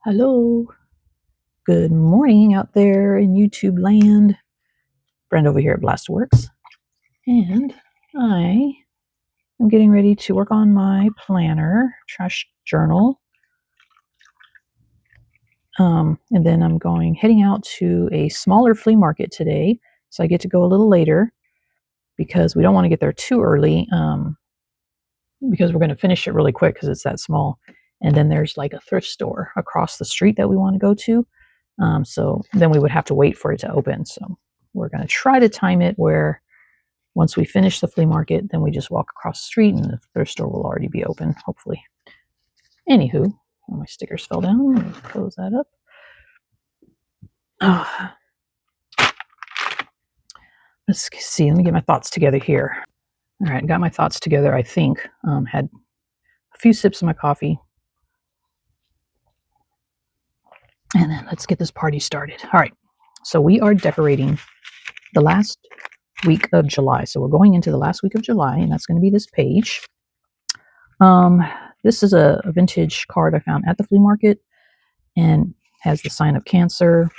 Hello. Good morning out there in YouTube land. Brenda over here at Blastworks. And I am getting ready to work on my planner, trash journal. And then I'm heading out to a smaller flea market today. So I get to go a little later because we don't want to get there too early because we're going to finish it really quick because it's that small. And then there's like a thrift store across the street that we want to go to. So then we would have to wait for it to open. So we're going to try to time it where once we finish the flea market, then we just walk across the street and the thrift store will already be open, hopefully. Anywho, my stickers fell down. Let me close that up. Let's see. Let me get my thoughts together here. All right, got my thoughts together, I think. Had a few sips of my coffee. And then let's get this party started. All right, so we are decorating the last week of July. So we're going into the last week of July, and that's going to be this page. This is a vintage card I found at the flea market and has the sign of Cancer,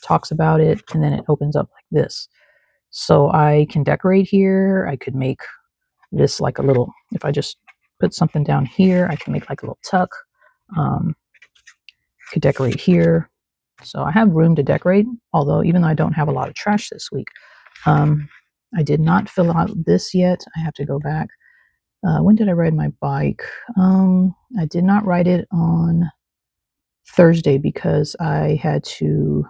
talks about it, and then it opens up like this. So I can decorate here. I could make this like a little, if I just put something down here, I can make like a little tuck. Could decorate here. So I have room to decorate, although even though I don't have a lot of trash this week. I did not fill out this yet. I have to go back. When did I ride my bike? I did not ride it on Thursday because I had to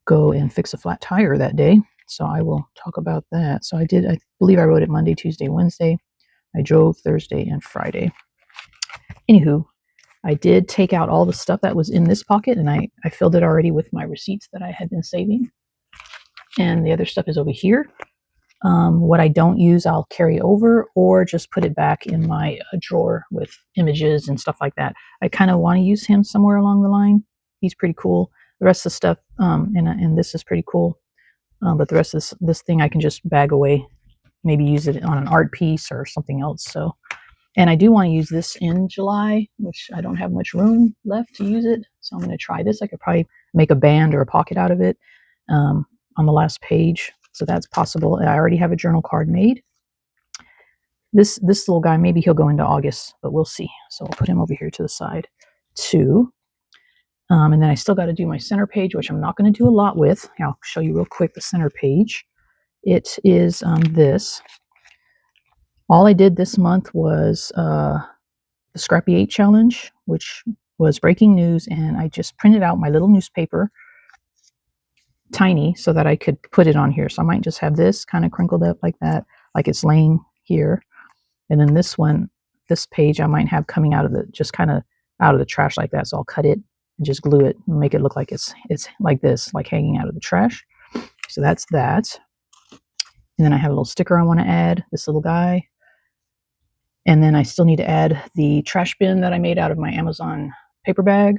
go and fix a flat tire that day. So I will talk about that. So I believe I rode it Monday, Tuesday, Wednesday. I drove Thursday and Friday. Anywho, I did take out all the stuff that was in this pocket and I filled it already with my receipts that I had been saving. And the other stuff is over here. What I don't use, I'll carry over or just put it back in my drawer with images and stuff like that. I kind of want to use him somewhere along the line. He's pretty cool. The rest of the stuff, and this is pretty cool. But the rest of this thing I can just bag away, maybe use it on an art piece or something else. So, and I do want to use this in July, which I don't have much room left to use it. So I'm going to try this. I could probably make a band or a pocket out of it on the last page. So that's possible. I already have a journal card made. This little guy, maybe he'll go into August, but we'll see. So I'll put him over here to the side too. And then I still got to do my center page, which I'm not going to do a lot with. I'll show you real quick the center page. It is this. All I did this month was the Scrappy 8 challenge, which was breaking news, and I just printed out my little newspaper, tiny, so that I could put it on here. So I might just have this kind of crinkled up like that, like it's laying here. And then this page I might have coming out of just kind of out of the trash like that. So I'll cut it and just glue it and make it look like it's like this, like hanging out of the trash. So that's that. And then I have a little sticker I want to add, this little guy. And then I still need to add the trash bin that I made out of my Amazon paper bag.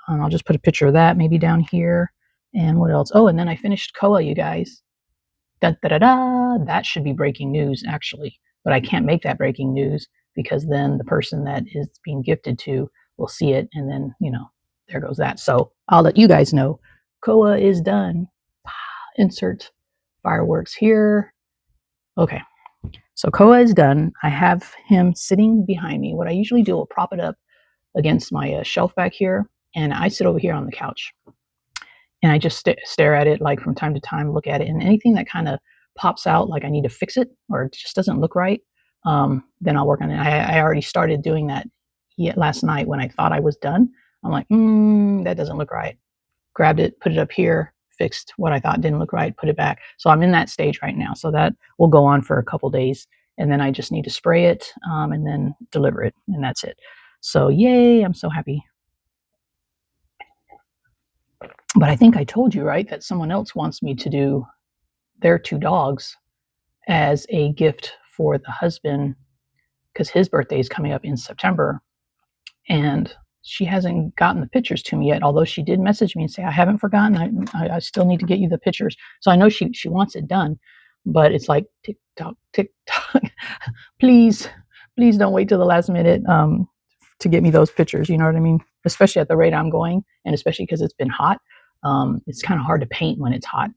I'll just put a picture of that maybe down here. And what else? Oh, and then I finished Koa, you guys. Da, da, da, da. That should be breaking news, actually. But I can't make that breaking news because then the person that is being gifted to will see it. And then, there goes that. So I'll let you guys know. Koa is done. Insert fireworks here. Okay. So Koa is done. I have him sitting behind me. What I usually do, I'll prop it up against my shelf back here. And I sit over here on the couch. And I just stare at it like from time to time, look at it. And anything that kind of pops out, like I need to fix it or it just doesn't look right, then I'll work on it. I already started doing that last night when I thought I was done. I'm like, that doesn't look right. Grabbed it, put it up here, fixed what I thought didn't look right, put it back. So I'm in that stage right now. So that will go on for a couple days. And then I just need to spray it and then deliver it. And that's it. So yay, I'm so happy. But I think I told you, right, that someone else wants me to do their 2 dogs as a gift for the husband because his birthday is coming up in September. And she hasn't gotten the pictures to me yet, although she did message me and say, I haven't forgotten. I still need to get you the pictures. So I know she wants it done, but it's like tick tock, please don't wait till the last minute to get me those pictures. You know what I mean? especially at the rate I'm going, and especially because it's been hot. It's kind of hard to paint when it's hot.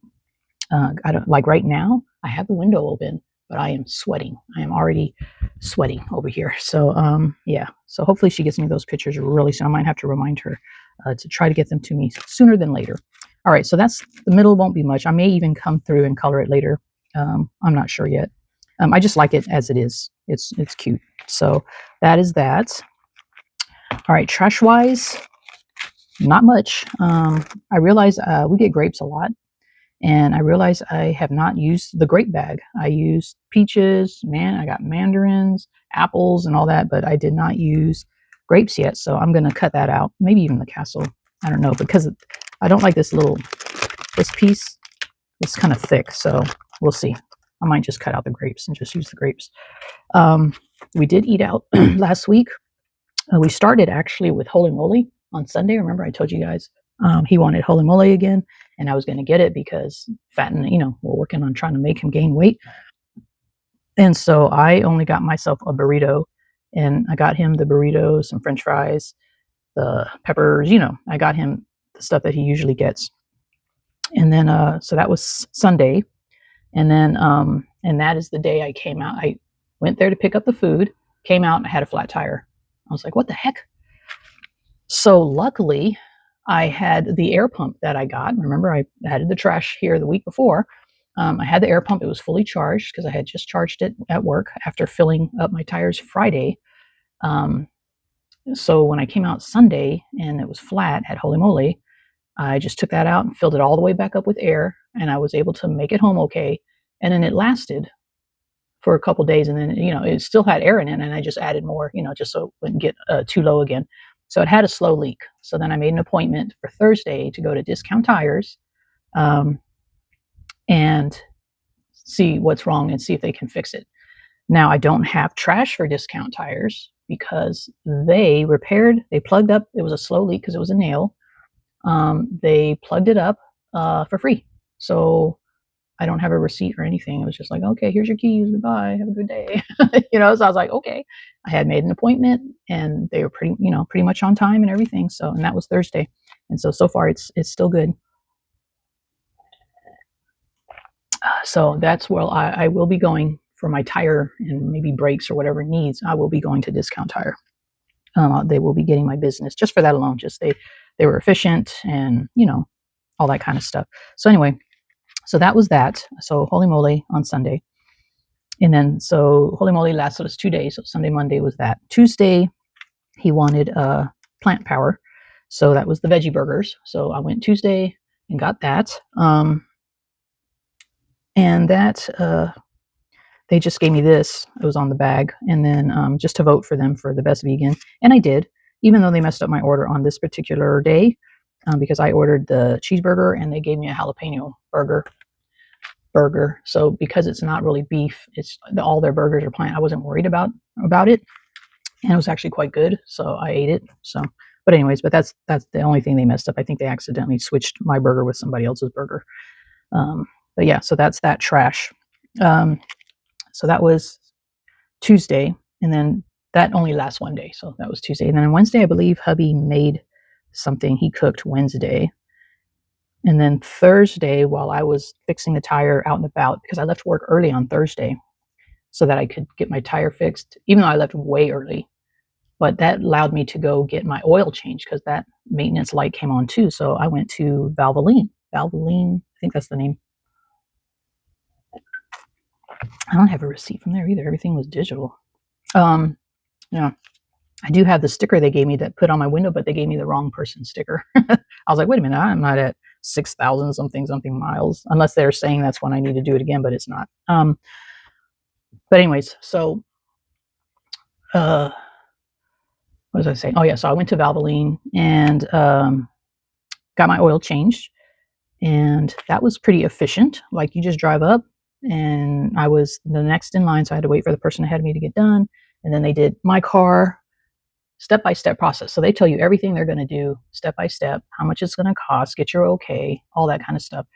I don't like right now. I have the window open, but I am sweating. I am already sweating over here. So yeah. So hopefully she gets me those pictures really soon. I might have to remind her to try to get them to me sooner than later. All right. So that's the middle. Won't be much. I may even come through and color it later. I'm not sure yet. I just like it as it is. It's cute. So that is that. All right. Trash wise, not much. I realize we get grapes a lot. And I realized I have not used the grape bag. I used peaches, I got mandarins, apples, and all that, but I did not use grapes yet. So I'm going to cut that out. Maybe even the castle. I don't know, because I don't like this piece. It's kind of thick. So we'll see. I might just cut out the grapes and just use the grapes. We did eat out last week. We started actually with Holy Moly on Sunday. Remember I told you guys he wanted Holy Moly again, and I was going to get it because we're working on trying to make him gain weight. And so I only got myself a burrito, and I got him the burrito, some French fries, the peppers, I got him the stuff that he usually gets. And then, so that was Sunday. And then, and that is the day I came out. I went there to pick up the food, came out, and I had a flat tire. I was like, what the heck? So luckily, I had the air pump that I got. Remember, I added the trash here the week before. I had the air pump. It was fully charged because I had just charged it at work after filling up my tires Friday. So when I came out Sunday and it was flat at Holy Moly, I just took that out and filled it all the way back up with air, and I was able to make it home okay. And then it lasted for a couple days, and then it still had air in it, and I just added more, just so it wouldn't get too low again. So it had a slow leak. So then I made an appointment for Thursday to go to Discount Tires and see what's wrong and see if they can fix it. Now, I don't have trash for Discount Tires because they plugged up. It was a slow leak because it was a nail. They plugged it up for free. So I don't have a receipt or anything. It was just like, okay, here's your keys. Goodbye. Have a good day. So I was like, okay. I had made an appointment, and they were pretty much on time and everything. So, and that was Thursday. And so far it's still good. So that's where I will be going for my tire and maybe brakes or whatever it needs. I will be going to Discount Tire. They will be getting my business just for that alone. Just they were efficient and, all that kind of stuff. So anyway, so that was that. So Holy Moly on Sunday. And then, so Holy Moly lasted us 2 days. So Sunday, Monday was that. Tuesday, he wanted plant power. So that was the veggie burgers. So I went Tuesday and got that. And that, they just gave me this. It was on the bag. And then just to vote for them for the best vegan. And I did, even though they messed up my order on this particular day, because I ordered the cheeseburger and they gave me a jalapeno burger. So because it's not really beef, it's all their burgers are plant. I wasn't worried about it, and it was actually quite good. So I ate it. So, but anyways, but that's the only thing they messed up. I think they accidentally switched my burger with somebody else's burger. But yeah, so that's that trash. So that was Tuesday, and then that only lasts one day. So that was Tuesday, and then on Wednesday, I believe hubby made something. He cooked Wednesday. And then Thursday, while I was fixing the tire out and about, because I left work early on Thursday so that I could get my tire fixed, even though I left way early. But that allowed me to go get my oil changed because that maintenance light came on too. So I went to Valvoline. Valvoline, I think that's the name. I don't have a receipt from there either. Everything was digital. Yeah. I do have the sticker they gave me that put on my window, but they gave me the wrong person sticker. I was like, wait a minute, I'm not at 6,000 something miles, unless they're saying that's when I need to do it again, but it's not. But anyways, so what was I saying? Oh yeah, so I went to Valvoline and got my oil changed, and that was pretty efficient. Like, you just drive up, and I was the next in line, so I had to wait for the person ahead of me to get done, and then they did my car. Step-by-step process. So they tell you everything they're going to do step by step, how much it's going to cost, get your okay, all that kind of stuff.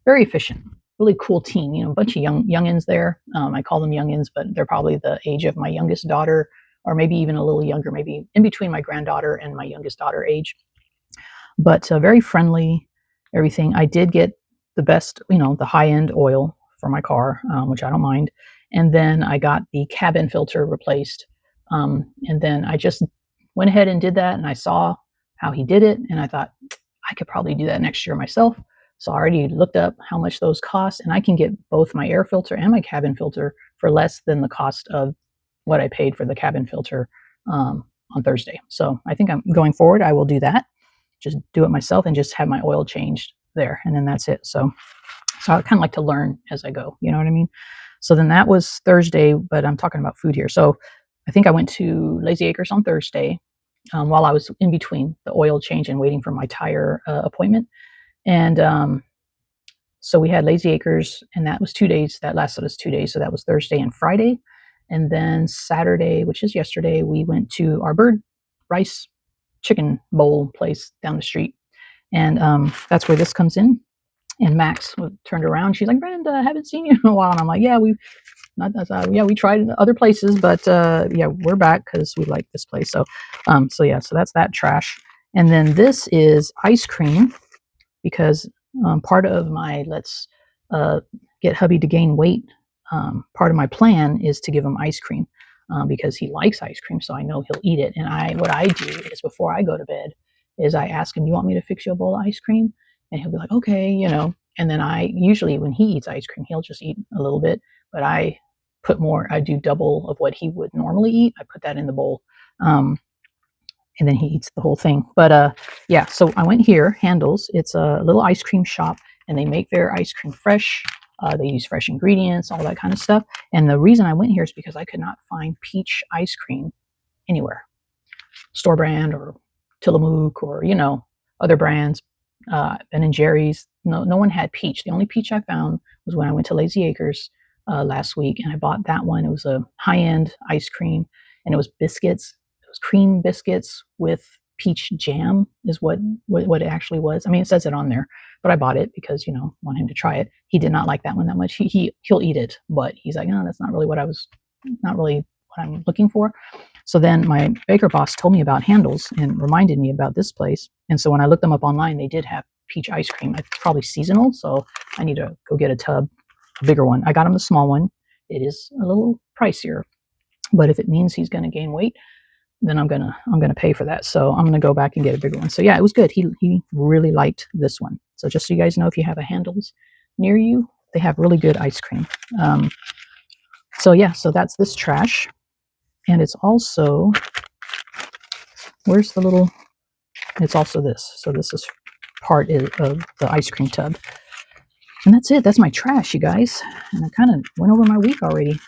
Very efficient, really cool team. A bunch of youngins there. I call them youngins, but they're probably the age of my youngest daughter or maybe even a little younger, maybe in between my granddaughter and my youngest daughter age. But very friendly, everything. I did get the best, the high end oil for my car, which I don't mind. And then I got the cabin filter replaced. And then I just went ahead and did that. And I saw how he did it. And I thought, I could probably do that next year myself. So I already looked up how much those cost. And I can get both my air filter and my cabin filter for less than the cost of what I paid for the cabin filter on Thursday. So I think I'm going forward, I will do that. Just do it myself and just have my oil changed there. And then that's it. So I kind of like to learn as I go. You know what I mean? So then that was Thursday, but I'm talking about food here. So I think I went to Lazy Acres on Thursday while I was in between the oil change and waiting for my tire appointment. And so we had Lazy Acres, and that was 2 days. That lasted us 2 days. So that was Thursday and Friday. And then Saturday, which is yesterday, we went to our bird rice chicken bowl place down the street. And that's where this comes in. And Max turned around. She's like, Brenda, I haven't seen you in a while. And I'm like, yeah, we tried other places, but yeah, we're back because we like this place. So so that's that trash. And then this is ice cream because part of my let's get hubby to gain weight. Part of my plan is to give him ice cream because he likes ice cream, so I know he'll eat it. And what I do is before I go to bed is I ask him, "You want me to fix you a bowl of ice cream?" And he'll be like, "Okay," And then I usually when he eats ice cream, he'll just eat a little bit, but I put more. I do double of what he would normally eat. I put that in the bowl. And then he eats the whole thing. But yeah, so I went here, Handles. It's a little ice cream shop, and they make their ice cream fresh. They use fresh ingredients, all that kind of stuff. And the reason I went here is because I could not find peach ice cream anywhere, store brand or Tillamook or other brands. Ben and Jerry's. No one had peach. The only peach I found was when I went to Lazy Acres last week, and I bought that one. It was a high-end ice cream, and it was biscuits. It was cream biscuits with peach jam is what it actually was. I mean, it says it on there, but I bought it because I want him to try it. He did not like that one that much. He'll eat it, but he's like, no, that's not really what I'm looking for. So then my baker boss told me about Handles and reminded me about this place. And so when I looked them up online, they did have peach ice cream. It's probably seasonal, so I need to go get a tub, a bigger one. I got him the small one. It is a little pricier, but if it means he's going to gain weight, then I'm gonna pay for that. So I'm gonna go back and get a bigger one. So yeah, it was good. He really liked this one. So just so you guys know, if you have a Handles near you, they have really good ice cream. So yeah, so that's this trash. And it's also, where's the little, it's also this. So this is part of the ice cream tub. And that's it. That's my trash, you guys. And I kind of went over my week already.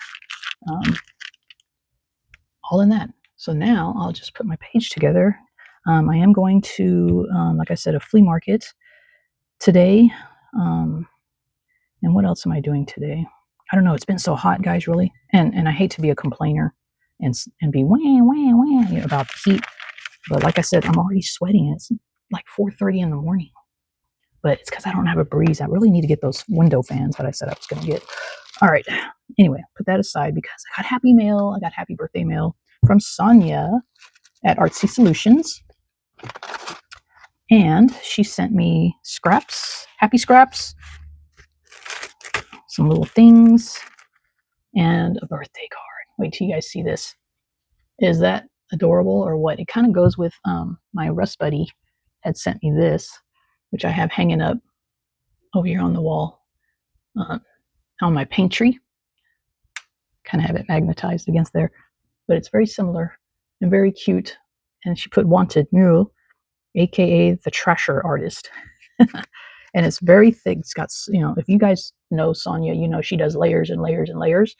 All in that. So now I'll just put my page together. I am going to, like I said, a flea market today. And what else am I doing today? I don't know. It's been so hot, guys, really. And I hate to be a complainer and be wah about the heat. But like I said, I'm already sweating. It's like 4:30 in the morning. But it's because I don't have a breeze. I really need to get those window fans that I said I was going to get. All right. Anyway, put that aside because I got happy mail. I got happy birthday mail from Sonia at Artsy Solutions. And she sent me scraps, happy scraps, some little things, and a birthday card. Wait till you guys see this. Is that adorable or what? It kind of goes with my Rust Buddy had sent me this, which I have hanging up over here on the wall on my paint tree. Kind of have it magnetized against there, but it's very similar and very cute. And she put wanted mule, aka the Trasher Artist. And it's very thick. It's got, if you guys know Sonia, she does layers and layers and layers.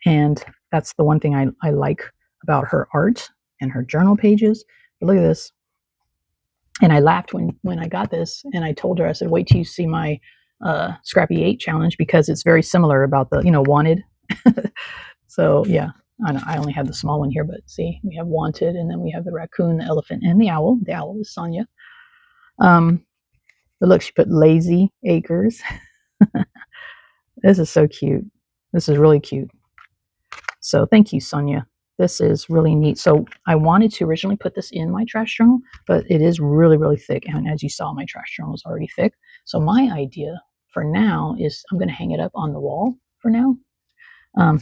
And that's the one thing I like about her art and her journal pages. But look at this. And I laughed when I got this, and I told her, I said, wait till you see my Scrappy 8 challenge, because it's very similar about the, wanted. So yeah, I only have the small one here, but see, we have wanted, and then we have the raccoon, the elephant, and the owl. The owl is Sonia. But look, she put Lazy Acres. This is so cute. This is really cute. So thank you, Sonia. This is really neat. So I wanted to originally put this in my trash journal, but it is really, really thick. And as you saw, my trash journal is already thick. So my idea for now is I'm going to hang it up on the wall for now.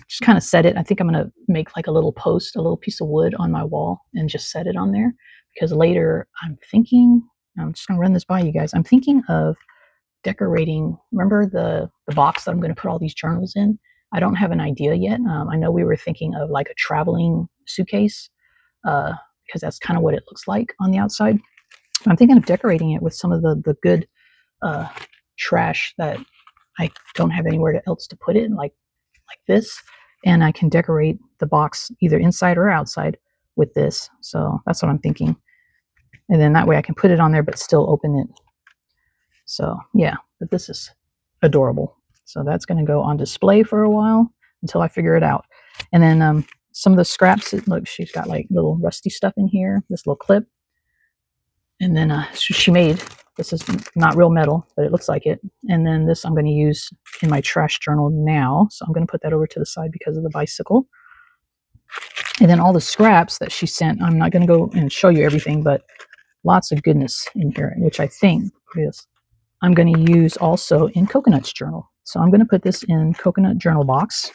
Just kind of set it. I think I'm going to make like a little post, a little piece of wood on my wall and just set it on there, because later I'm just going to run this by you guys. I'm thinking of decorating. Remember the box that I'm going to put all these journals in? I don't have an idea yet. I know we were thinking of like a traveling suitcase, because that's kind of what it looks like on the outside. I'm thinking of decorating it with some of the good uh, trash that I don't have anywhere else to put it, like this, and I can decorate the box either inside or outside with this. So that's what I'm thinking. And then that way I can put it on there but still open it. So yeah, but this is adorable. So that's going to go on display for a while until I figure it out. And then some of the scraps, look, she's got like little rusty stuff in here, this little clip. And then she made, this is not real metal, but it looks like it. And then this I'm going to use in my trash journal now. So I'm going to put that over to the side because of the bicycle. And then all the scraps that she sent, I'm not going to go and show you everything, but lots of goodness in here, which I think is I'm going to use also in Coconut's journal. So I'm going to put this in Coconut journal box.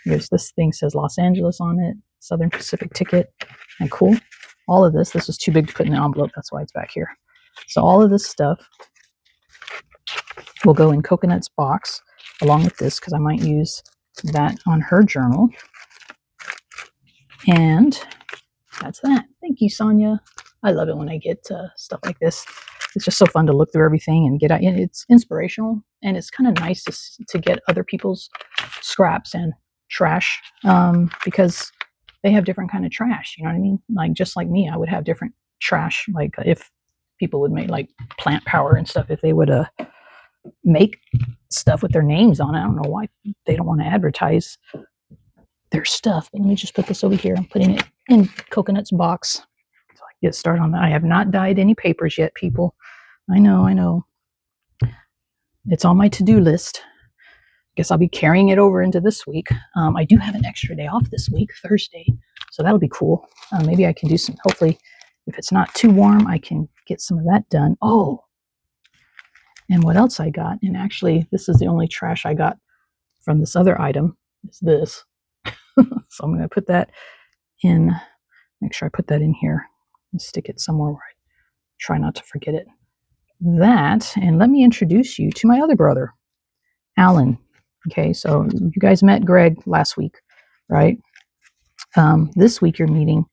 There's this thing says Los Angeles on it, Southern Pacific ticket, and cool. All of this is too big to put in the envelope. That's why it's back here. So all of this stuff will go in Coconut's box along with this, because I might use that on her journal. And that's that. Thank you, Sonia. I love it when I get stuff like this. It's just so fun to look through everything and get out. It's inspirational, and it's kind of nice to get other people's scraps and trash, because they have different kind of trash. You know what I mean? Like just like me, I would have different trash. Like if people would make like plant power and stuff, if they would make stuff with their names on it. I don't know why they don't want to advertise their stuff. But let me just put this over here. I'm putting it in Coconut's box so I can get started on that. I have not dyed any papers yet, people. I know. It's on my to-do list. Guess I'll be carrying it over into this week. I do have an extra day off this week, Thursday, so that'll be cool. Maybe I can do some, hopefully, if it's not too warm, I can get some of that done. Oh, and what else I got? And actually, this is the only trash I got from this other item, is this. So I'm going to put that in, make sure I put that in here and stick it somewhere where I try not to forget it. That, and let me introduce you to my other brother, Alan. Okay, so you guys met Greg last week, right? This week you're meeting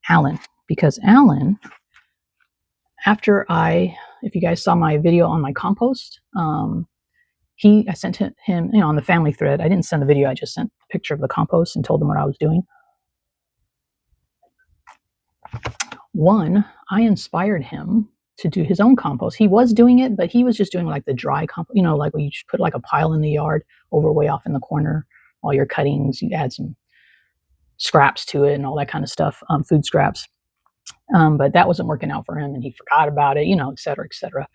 Alan, because Alan, if you guys saw my video on my compost, I sent him, on the family thread. I didn't send the video, I just sent a picture of the compost and told him what I was doing. One, I inspired him to do his own compost. He was doing it, but he was just doing like the dry compost, like when you just put like a pile in the yard over way off in the corner, all your cuttings, you add some scraps to it and all that kind of stuff, food scraps. But that wasn't working out for him, and he forgot about it, et cetera, et cetera.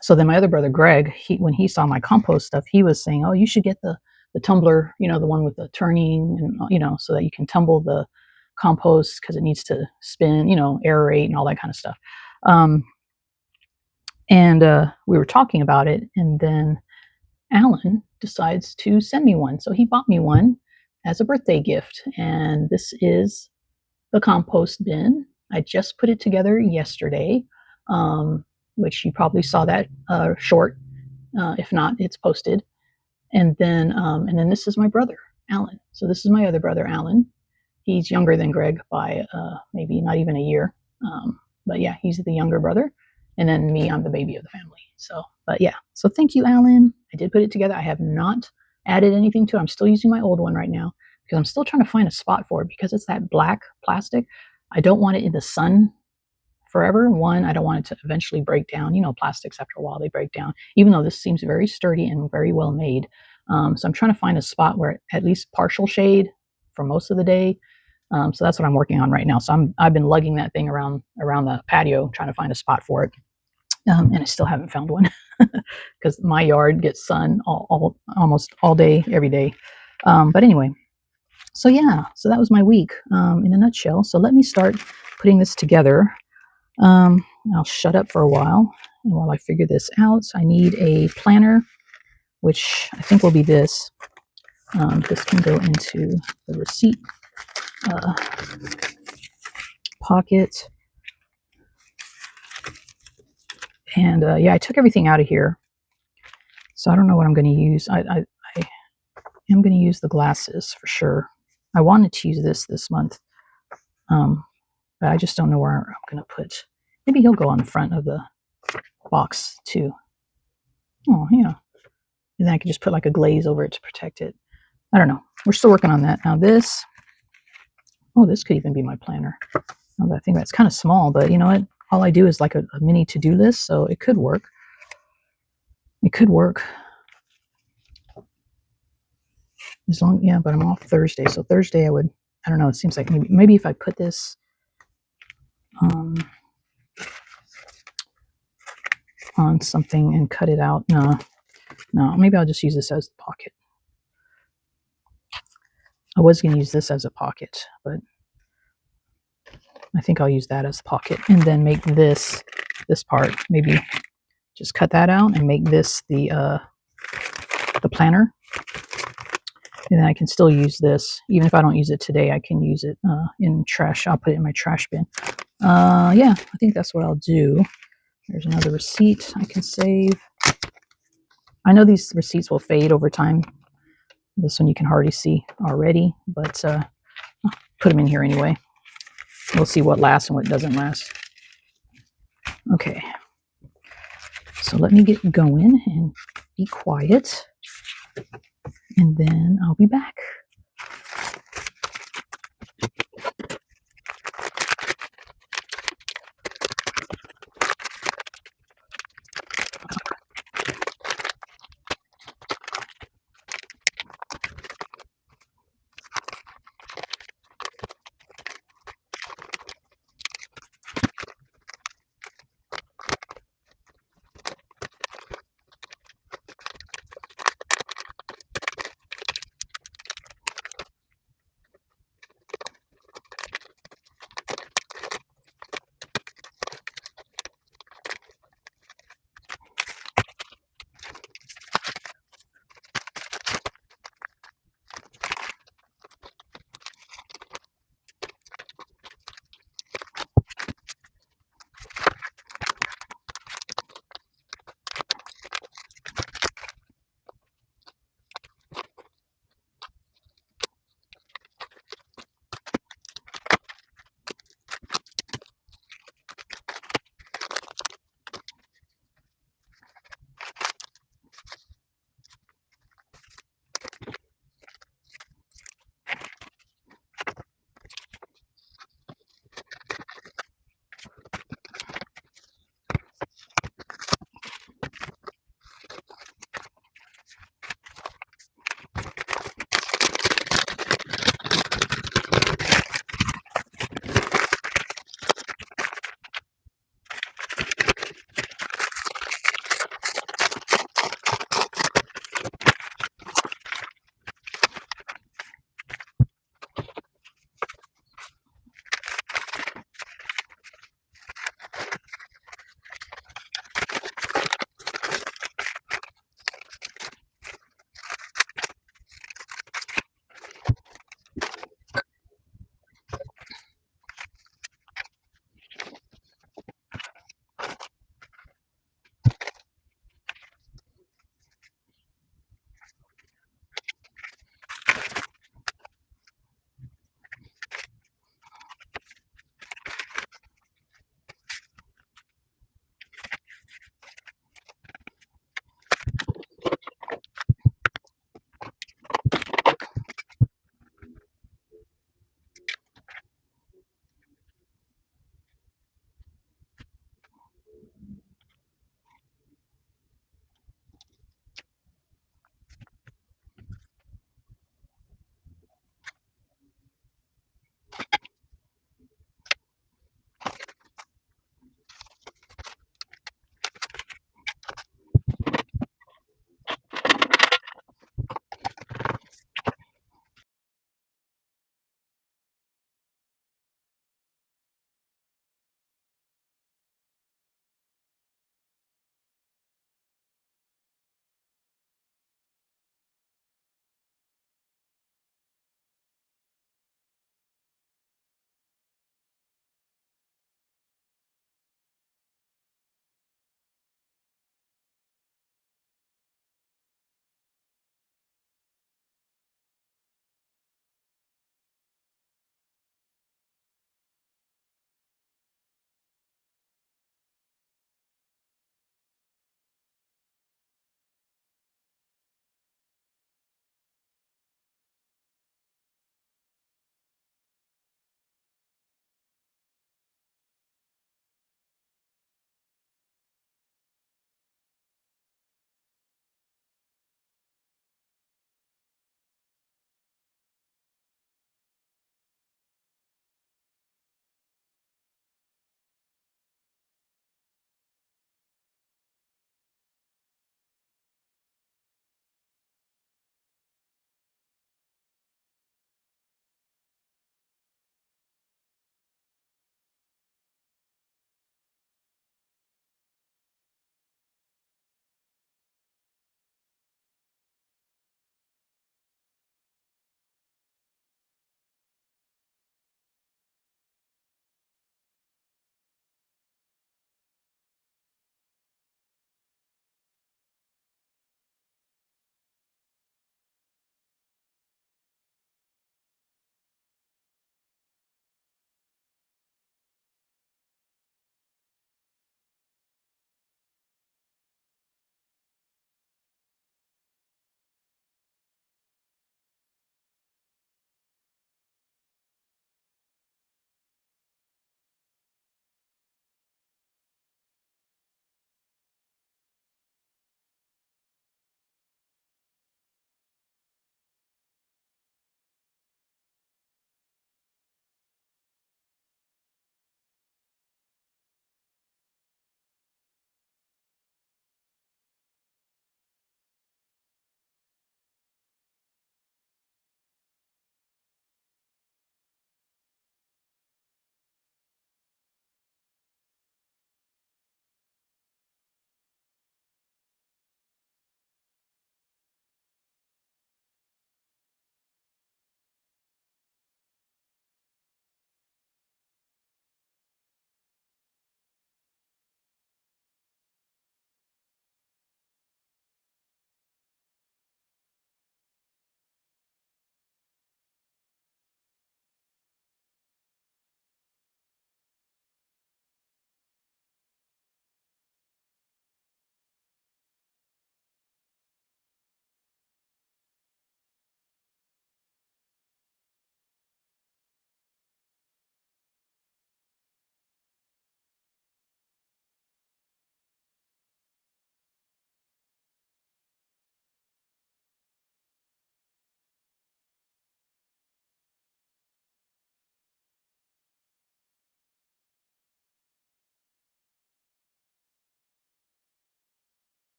So then my other brother, Greg, when he saw my compost stuff, he was saying, oh, you should get the tumbler, the one with the turning, and, so that you can tumble the compost, because it needs to spin, aerate and all that kind of stuff. And we were talking about it, and then Alan decides to send me one. So he bought me one as a birthday gift, and this is the compost bin. I just put it together yesterday, which you probably saw that short. If not, it's posted. And then this is my brother, Alan. So this is my other brother, Alan. He's younger than Greg by maybe not even a year. But yeah, he's the younger brother. And then me, I'm the baby of the family. So, but yeah. So thank you, Alan. I did put it together. I have not added anything to it. I'm still using my old one right now, because I'm still trying to find a spot for it, because it's that black plastic. I don't want it in the sun forever. One, I don't want it to eventually break down. Plastics, after a while, they break down, even though this seems very sturdy and very well made. So I'm trying to find a spot where at least partial shade for most of the day. So that's what I'm working on right now. So I've been lugging that thing around the patio, trying to find a spot for it. And I still haven't found one. because my yard gets sun almost all day, every day. But anyway, so yeah, so that was my week in a nutshell. So let me start putting this together. I'll shut up for a while. And while I figure this out, I need a planner, which I think will be this. This can go into the receipt pocket. And yeah, I took everything out of here. So I don't know what I'm going to use. I am going to use the glasses for sure. I wanted to use this month, but I just don't know where I'm going to put. Maybe he'll go on the front of the box too. Oh, yeah. And then I can just put like a glaze over it to protect it. I don't know. We're still working on that. Now this, oh, this could even be my planner. I think that's kind of small, but you know what? All I do is like a mini to-do list, so it could work. It could work. As long, yeah, but I'm off Thursday, so Thursday I don't know, it seems like maybe if I put this on something and cut it out. No, maybe I'll just use this as the pocket. I was going to use this as a pocket, but I think I'll use that as a pocket and then make this part, maybe just cut that out and make this the planner. And then I can still use this. Even if I don't use it today, I can use it in trash. I'll put it in my trash bin. Yeah, I think that's what I'll do. There's another receipt I can save. I know these receipts will fade over time. This one you can hardly see already, but I'll put them in here anyway. We'll see what lasts and what doesn't last. Okay, so let me get going and be quiet, and then I'll be back.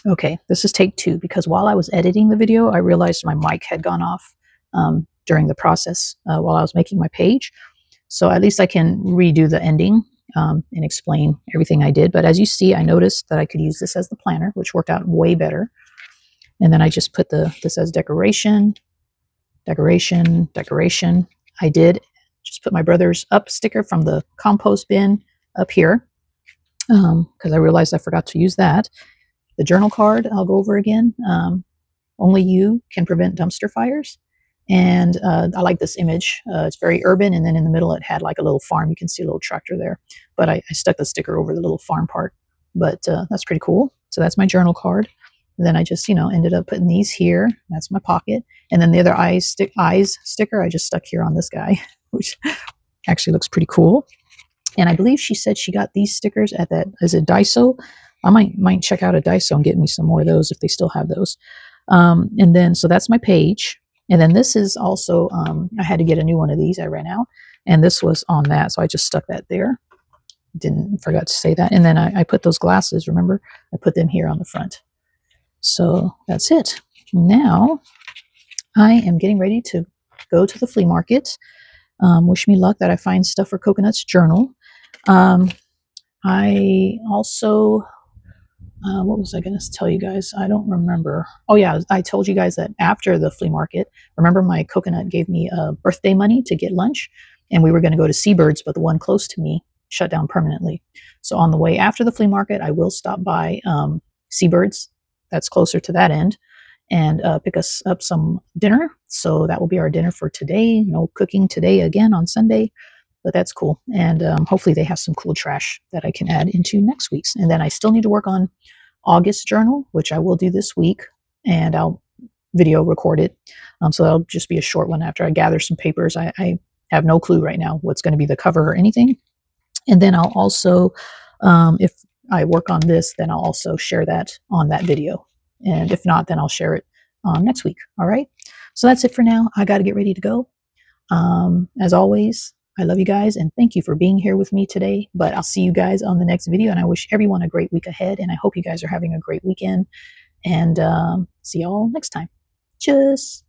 Okay, this is take two because while I was editing the video, I realized my mic had gone off during the process while I was making my page. So at least I can redo the ending and explain everything I did. But as you see, I noticed that I could use this as the planner, which worked out way better. And then I just put this as decoration, decoration, decoration. I did just put my brother's up sticker from the compost bin up here because I realized I forgot to use that. The journal card, I'll go over again. Only you can prevent dumpster fires. And I like this image. It's very urban, and then in the middle it had like a little farm. You can see a little tractor there. But I stuck the sticker over the little farm part. But that's pretty cool. So that's my journal card. And then I just, ended up putting these here. That's my pocket. And then the other eyes sticker I just stuck here on this guy, which actually looks pretty cool. And I believe she said she got these stickers at is it Daiso? I might check out a Daiso and get me some more of those if they still have those. And then, so that's my page. And then this is also, I had to get a new one of these. I ran out. And this was on that. So I just stuck that there. Forgot to say that. And then I put those glasses, remember? I put them here on the front. So that's it. Now I am getting ready to go to the flea market. Wish me luck that I find stuff for Coconut's journal. I also, what was I going to tell you guys? I don't remember. Oh yeah, I told you guys that after the flea market, remember my Coconut gave me birthday money to get lunch, and we were going to go to Seabirds, but the one close to me shut down permanently. So on the way after the flea market, I will stop by Seabirds, that's closer to that end, and pick us up some dinner. So that will be our dinner for today. No cooking today again on Sunday, but that's cool. And hopefully they have some cool trash that I can add into next week's. And then I still need to work on August journal, which I will do this week, and I'll video record it. So that'll just be a short one after I gather some papers. I have no clue right now what's going to be the cover or anything. And then I'll also, if I work on this, then I'll also share that on that video. And if not, then I'll share it next week. All right. So that's it for now. I got to get ready to go. As always, I love you guys and thank you for being here with me today. But I'll see you guys on the next video, and I wish everyone a great week ahead. And I hope you guys are having a great weekend. And see y'all next time. Tschüss.